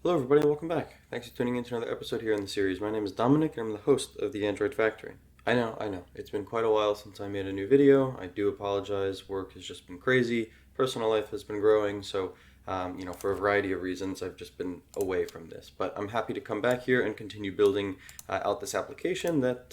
Hello everybody and welcome back. Thanks for tuning in to another episode here in the series. My name is Dominic and I'm the host of the Android Factory. I know. It's been quite a while since I made a new video. I do apologize. Work has just been crazy. Personal life has been growing. So, for a variety of reasons, I've just been away from this. But I'm happy to come back here and continue building out this application that,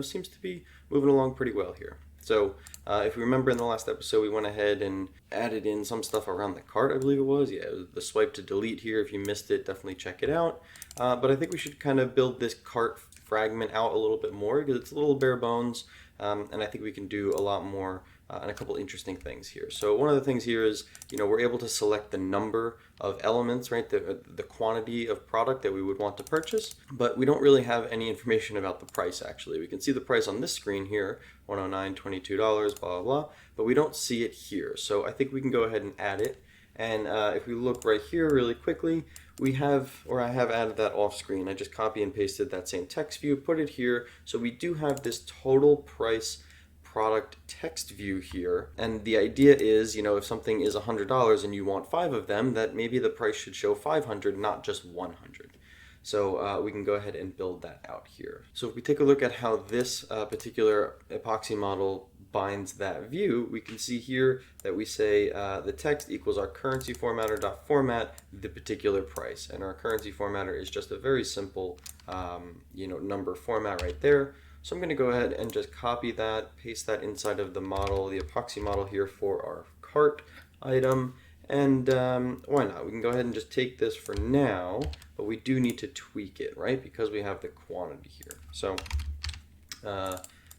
seems to be moving along pretty well here. So if you remember in the last episode, we went ahead and added in some stuff around the cart, I believe it was. Yeah, it was the swipe to delete here. If you missed it, definitely check it out. But I think we should kind of build this cart fragment out a little bit more because it's a little bare bones. And I think we can do a lot more and a couple interesting things here. So one of the things here is, we're able to select the number of elements, right? The quantity of product that we would want to purchase, but we don't really have any information about the price actually. We can see the price on this screen here, $109, $22, blah, blah, blah, but we don't see it here. So I think we can go ahead and add it. And if we look right here really quickly, I have added that off screen. I just copy and pasted that same text view, put it here. So we do have this total price product text view here. And the idea is, if something is $100 and you want 5 of them, that maybe the price should show 500, not just 100. So we can go ahead and build that out here. So if we take a look at how this particular epoxy model binds that view, we can see here that we say the text equals our currency formatter dot format the particular price, and our currency formatter is just a very simple number format right there. So I'm going to go ahead and just copy that, paste that inside of the model, the epoxy model here for our cart item. And why not? We can go ahead and just take this for now, but we do need to tweak it, right? Because we have the quantity here. So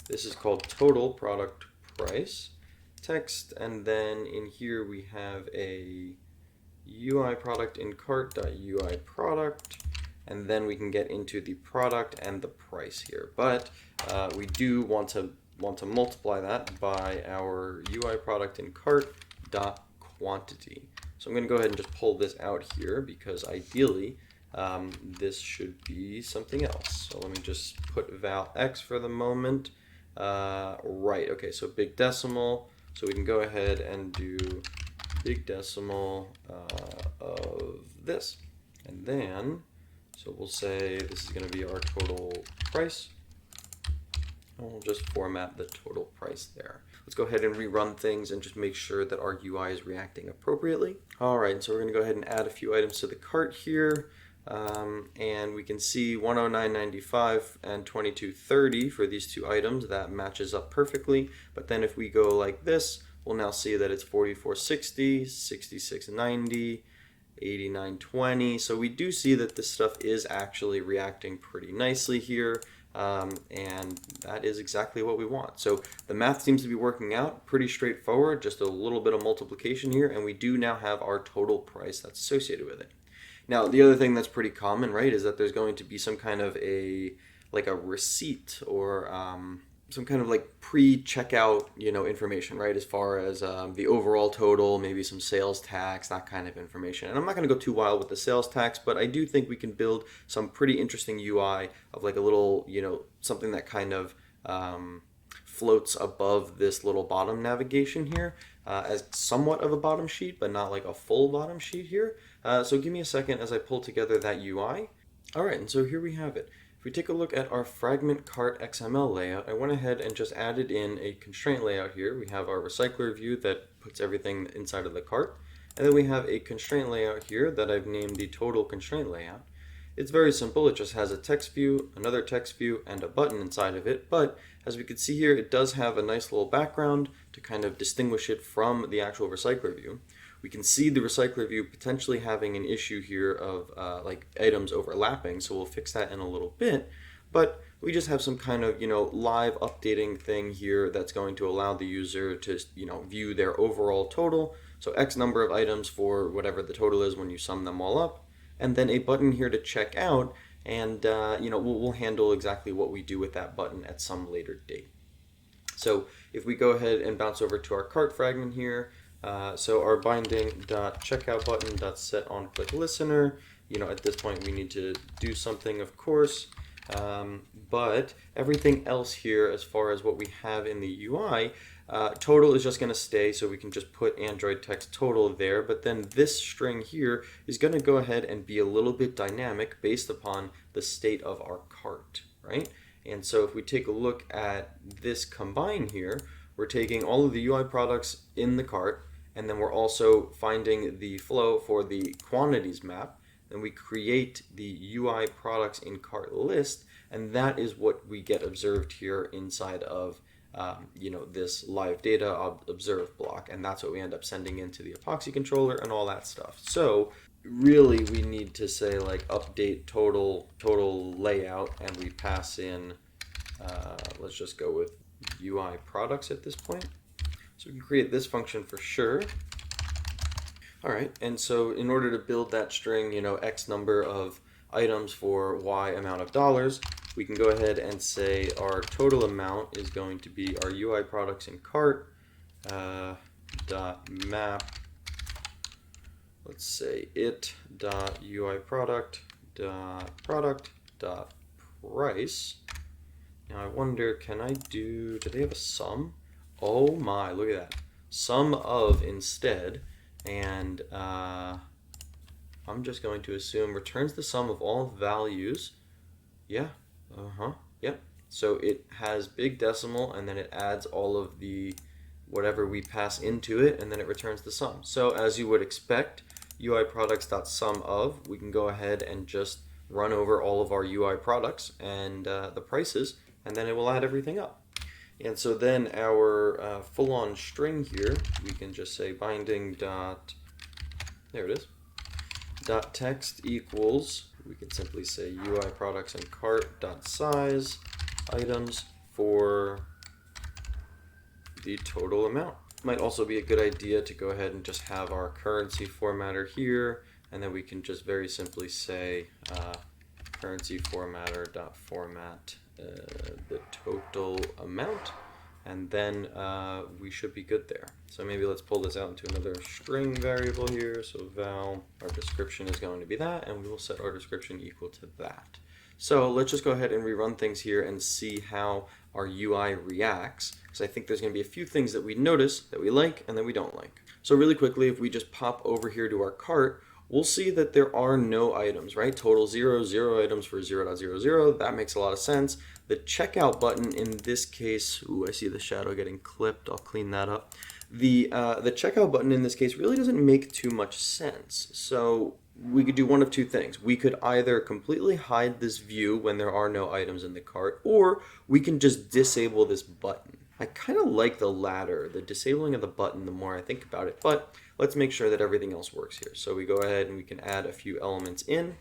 this is called total product price text. And then in here we have a UI product in cart.UI product. And then we can get into the product and the price here. But we do want to multiply that by our UI product in cart.quantity. So I'm going to go ahead and just pull this out here because ideally this should be something else. So let me just put val x for the moment. Right, okay, so big decimal. So we can go ahead and do big decimal of this. And then so we'll say this is going to be our total price. And we'll just format the total price there. Let's go ahead and rerun things and just make sure that our UI is reacting appropriately. All right, so we're going to go ahead and add a few items to the cart here. And we can see 109.95 and 22.30 for these two items. That matches up perfectly. But then if we go like this, we'll now see that it's 44.60, 66.90, 89.20. So we do see that this stuff is actually reacting pretty nicely here, and that is exactly what we want. So the math seems to be working out pretty straightforward, just a little bit of multiplication here, and we do now have our total price that's associated with it. Now the other thing that's pretty common, right, is that there's going to be some kind of a receipt or some kind of pre-checkout, information, right? As far as the overall total, maybe some sales tax, that kind of information. And I'm not going to go too wild with the sales tax, but I do think we can build some pretty interesting UI of a little, something that kind of floats above this little bottom navigation here as somewhat of a bottom sheet, but not like a full bottom sheet here. So give me a second as I pull together that UI. All right, and so here we have it. If we take a look at our fragment cart XML layout, I went ahead and just added in a constraint layout here. We have our recycler view that puts everything inside of the cart. And then we have a constraint layout here that I've named the total constraint layout. It's very simple. It just has a text view, another text view, and a button inside of it. But as we can see here, it does have a nice little background to kind of distinguish it from the actual recycler view. We can see the recycler view potentially having an issue here of items overlapping, so we'll fix that in a little bit. But we just have some kind of live updating thing here that's going to allow the user to view their overall total. So X number of items for whatever the total is when you sum them all up, and then a button here to check out, and we'll handle exactly what we do with that button at some later date. So if we go ahead and bounce over to our cart fragment here. So our binding.checkout button.set on click listener, at this point we need to do something, of course, but everything else here as far as what we have in the UI Total is just going to stay, so we can just put Android text total there, but then this string here is going to go ahead and be a little bit dynamic based upon the state of our cart, right? And so if we take a look at this combine here, we're taking all of the UI products in the cart, and then we're also finding the flow for the quantities map. Then we create the UI products in cart list, and that is what we get observed here inside of this live data observe block, and that's what we end up sending into the epoxy controller and all that stuff. So really we need to say like update total layout, and we pass in let's just go with UI products at this point. So we can create this function for sure. All right, and so in order to build that string, X number of items for Y amount of dollars, we can go ahead and say our total amount is going to be our UI products in cart dot map. Let's say it dot UI product dot price. Now I wonder, do they have a sum? Oh my, look at that. Sum of instead, and I'm just going to assume returns the sum of all values. Yeah, yep. So it has big decimal, and then it adds all of the whatever we pass into it, and then it returns the sum. So as you would expect, UI products.sum of, we can go ahead and just run over all of our UI products and the prices, and then it will add everything up. And so then our full-on string here, we can just say binding dot, there it is, dot text equals, we can simply say UI products and cart dot size items for the total amount. Might also be a good idea to go ahead and just have our currency formatter here, and then we can just very simply say currency formatter dot format the total amount, and then we should be good there. So maybe let's pull this out into another string variable here. So val, our description is going to be that, and we will set our description equal to that. So let's just go ahead and rerun things here and see how our UI reacts, because I think there's going to be a few things that we notice that we like and that we don't like. So really quickly, if we just pop over here to our cart, we'll see that there are no items, right? Total 0, 0 items for 0.00. That makes a lot of sense. The checkout button in this case, ooh, I see the shadow getting clipped. I'll clean that up. The checkout button in this case really doesn't make too much sense. So we could do one of two things. We could either completely hide this view when there are no items in the cart, or we can just disable this button. I kind of like the latter, the disabling of the button, the more I think about it, but let's make sure that everything else works here. So we go ahead and we can add a few elements in.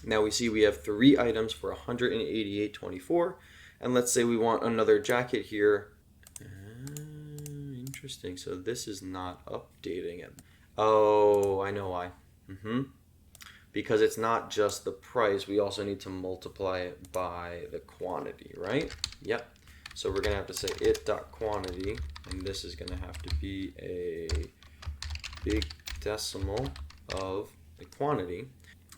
Now we see we have 3 items for 188.24, and let's say we want another jacket here. Interesting, so this is not updating it. Oh, I know why. Because it's not just the price, we also need to multiply it by the quantity, right? Yep. So we're going to have to say it.quantity, and this is going to have to be a big decimal of the quantity.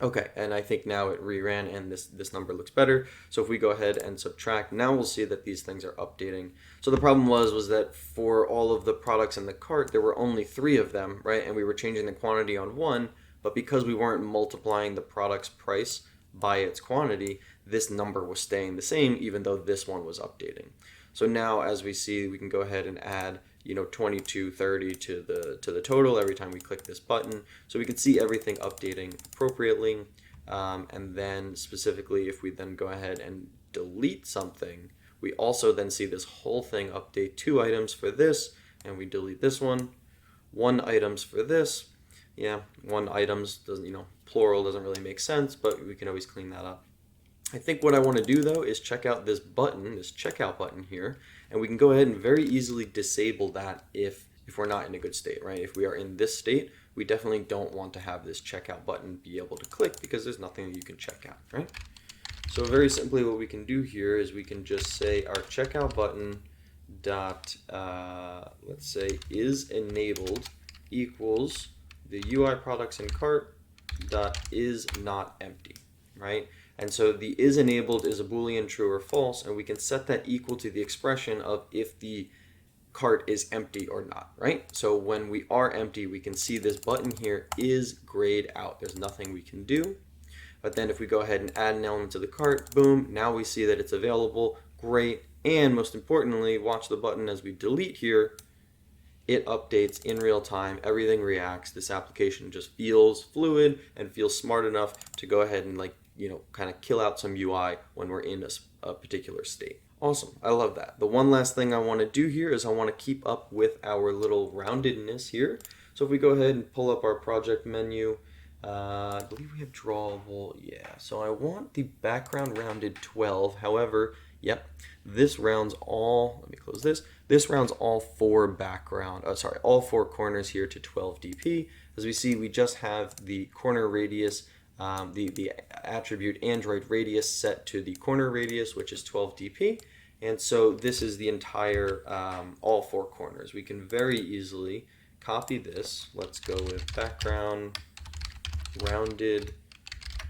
Okay, and I think now it reran and this number looks better. So if we go ahead and subtract, now we'll see that these things are updating. So the problem was that for all of the products in the cart, there were only 3 of them, right? And we were changing the quantity on one, but because we weren't multiplying the product's price by its quantity, this number was staying the same even though this one was updating. So now as we see, we can go ahead and add 22.30 to the total every time we click this button, so we can see everything updating appropriately. And then specifically, if we then go ahead and delete something, we also then see this whole thing update 2 items for this, and we delete this one, 1 items for this. Yeah, 1 items doesn't, plural doesn't really make sense, but we can always clean that up. I think what I want to do though is check out this button, this checkout button here, and we can go ahead and very easily disable that if we're not in a good state, right? If we are in this state, we definitely don't want to have this checkout button be able to click because there's nothing that you can check out, right? So very simply what we can do here is we can just say our checkout button dot, let's say is enabled equals the UI products in cart dot is not empty, right? And so the is enabled is a Boolean true or false, and we can set that equal to the expression of if the cart is empty or not, right? So when we are empty, we can see this button here is grayed out. There's nothing we can do. But then if we go ahead and add an element to the cart, boom, now we see that it's available. Great. And most importantly, watch the button as we delete here. It updates in real time. Everything reacts. This application just feels fluid and feels smart enough to go ahead and kind of kill out some UI when we're in a particular state. Awesome. I love that. The one last thing I want to do here is I want to keep up with our little roundedness here. So if we go ahead and pull up our project menu, I believe we have drawable. Yeah. So I want the background rounded 12. However, yep, this rounds all, let me close this. This rounds all four all four corners here to 12 dp. As we see, we just have the corner radius, the attribute Android radius set to the corner radius, which is 12 dp. And so this is the entire, all four corners. We can very easily copy this. Let's go with background rounded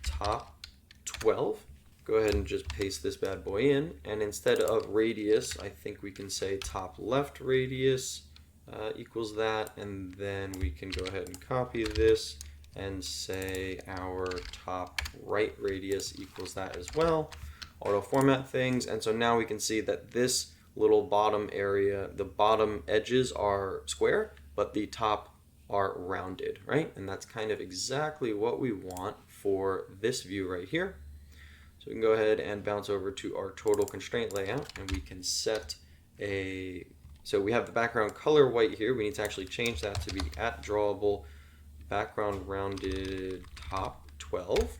top 12. Go ahead and just paste this bad boy in, and instead of radius, I think we can say top left radius equals that, and then we can go ahead and copy this and say our top right radius equals that as well. Auto format things, and so now we can see that this little bottom area, the bottom edges are square, but the top are rounded, right? And that's kind of exactly what we want for this view right here. So we can go ahead and bounce over to our total constraint layout, and we can set so we have the background color white here. We need to actually change that to be at drawable background rounded top 12.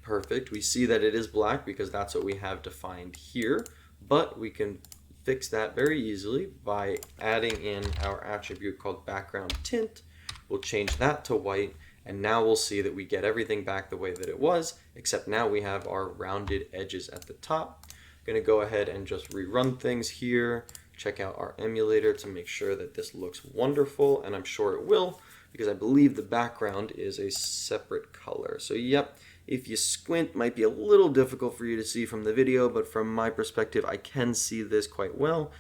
Perfect. We see that it is black because that's what we have defined here, but we can fix that very easily by adding in our attribute called background tint. We'll change that to white, and now we'll see that we get everything back the way that it was, except now we have our rounded edges at the top. I'm going to go ahead and just rerun things here, check out our emulator to make sure that this looks wonderful, and I'm sure it will, because I believe the background is a separate color. So yep, if you squint, might be a little difficult for you to see from the video, but from my perspective, I can see this quite well.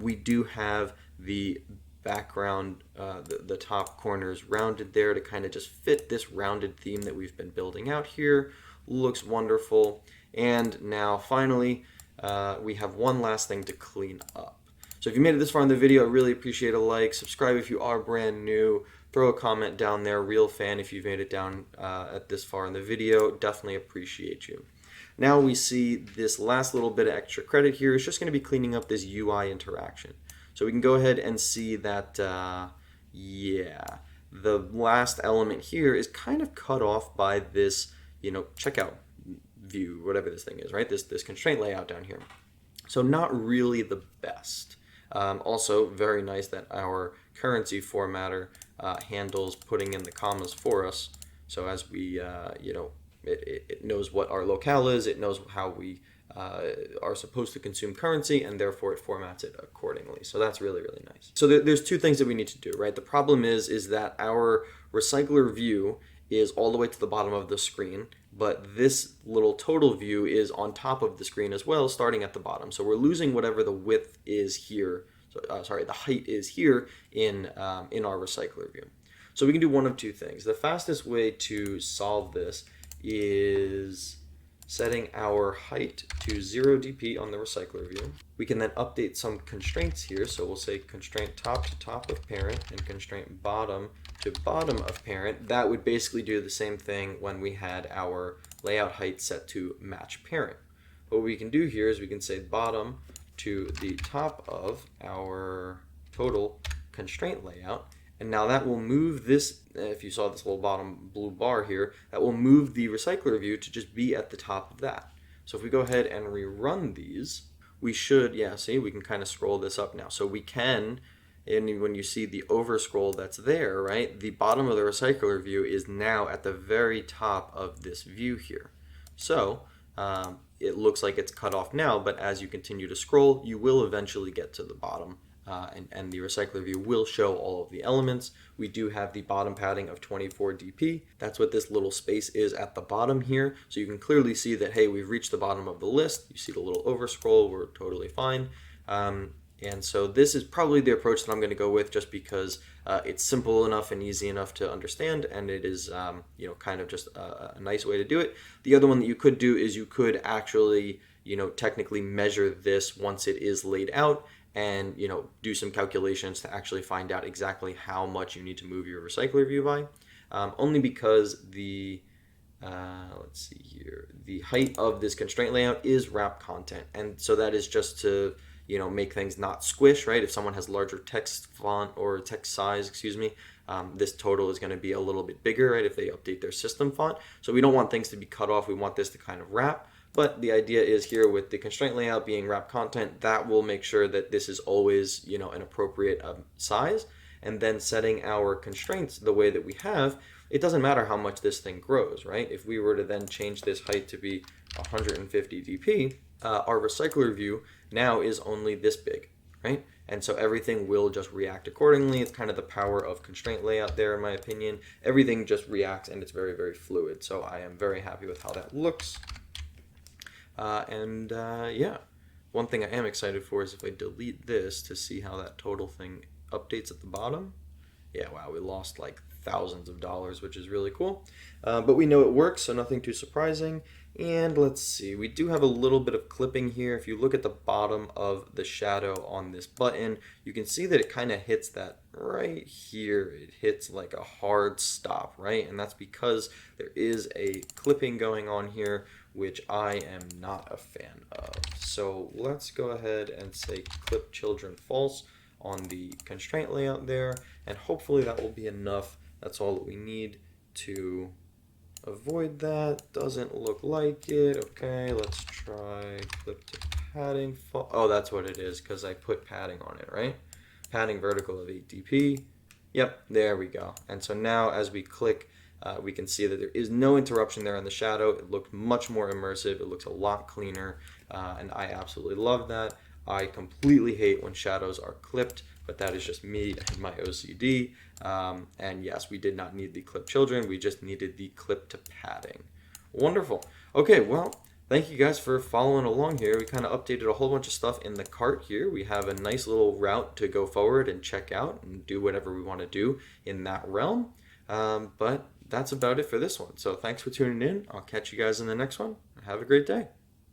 We do have the background, the top corners rounded there to kind of just fit this rounded theme that we've been building out here. Looks wonderful. And now finally, we have one last thing to clean up. So if you made it this far in the video, I really appreciate a like. Subscribe if you are brand new. Throw a comment down there. Real fan if you've made it down at this far in the video. Definitely appreciate you. Now we see this last little bit of extra credit here is just going to be cleaning up this UI interaction. So we can go ahead and see that, yeah, the last element here is kind of cut off by this, checkout view, whatever this thing is, right? This constraint layout down here. So not really the best. Also very nice that our currency formatter handles putting in the commas for us. So as we, it knows what our locale is, it knows how we are supposed to consume currency, and therefore it formats it accordingly. So that's really, really nice. So there's two things that we need to do, right? The problem is that our recycler view is all the way to the bottom of the screen, but this little total view is on top of the screen as well, starting at the bottom. So we're losing whatever the width is here. So, the height is here in our recycler view. So we can do one of two things. The fastest way to solve this is setting our height to 0 dp on the recycler view. We can then update some constraints here. So we'll say constraint top to top of parent and constraint bottom to bottom of parent. That would basically do the same thing when we had our layout height set to match parent. What we can do here is we can say bottom to the top of our total constraint layout. And now that will move this, if you saw this little bottom blue bar here, that will move the recycler view to just be at the top of that. So if we go ahead and rerun these, we should, yeah, see, we can kind of scroll this up now. So we can, and when you see the over scroll that's there, right, the bottom of the recycler view is now at the very top of this view here. So it looks like it's cut off now, but as you continue to scroll, you will eventually get to the bottom. And the recycler view will show all of the elements. We do have the bottom padding of 24 dp. That's what this little space is at the bottom here. So you can clearly see that, hey, we've reached the bottom of the list. You see the little over scroll, we're totally fine. And so this is probably the approach that I'm going to go with, just because it's simple enough and easy enough to understand, and it is kind of just a nice way to do it. The other one that you could do is you could actually technically measure this once it is laid out, and do some calculations to actually find out exactly how much you need to move your recycler view by. Only because let's see here, the height of this constraint layout is wrap content, and so that is just to make things not squish, right? If someone has larger text font or text size, excuse me, this total is going to be a little bit bigger, right, if they update their system font. So we don't want things to be cut off. We want this to kind of wrap. But the idea is here, with the constraint layout being wrap content, that will make sure that this is always an appropriate size. And then setting our constraints the way that we have, it doesn't matter how much this thing grows, right? If we were to then change this height to be 150 dp, our recycler view now is only this big, right? And so everything will just react accordingly. It's kind of the power of constraint layout there, in my opinion. Everything just reacts, and it's very, very fluid. So I am very happy with how that looks. Yeah, one thing I am excited for is if I delete this, to see how that total thing updates at the bottom. Yeah, wow, we lost like thousands of dollars, which is really cool. But we know it works, so nothing too surprising. And let's see, we do have a little bit of clipping here. If you look at the bottom of the shadow on this button, you can see that it kind of hits that right here. It hits like a hard stop, right? And that's because there is a clipping going on here, which I am not a fan of. So let's go ahead and say clip children false on the constraint layout there, and hopefully that will be enough. That's all that we need to avoid that. Doesn't look like it. Okay, let's try clip to padding. Oh, that's what it is, because I put padding on it, right? Padding vertical of 8 dp. Yep, there we go. And so now as we click, we can see that there is no interruption there in the shadow. It looked much more immersive. It looks a lot cleaner, and I absolutely love that. I completely hate when shadows are clipped, but that is just me and my OCD. And yes, we did not need the clip children. We just needed the clip to padding. Wonderful. Okay, well, thank you guys for following along here. We kind of updated a whole bunch of stuff in the cart here. We have a nice little route to go forward and check out and do whatever we want to do in that realm. But that's about it for this one. So thanks for tuning in. I'll catch you guys in the next one. Have a great day.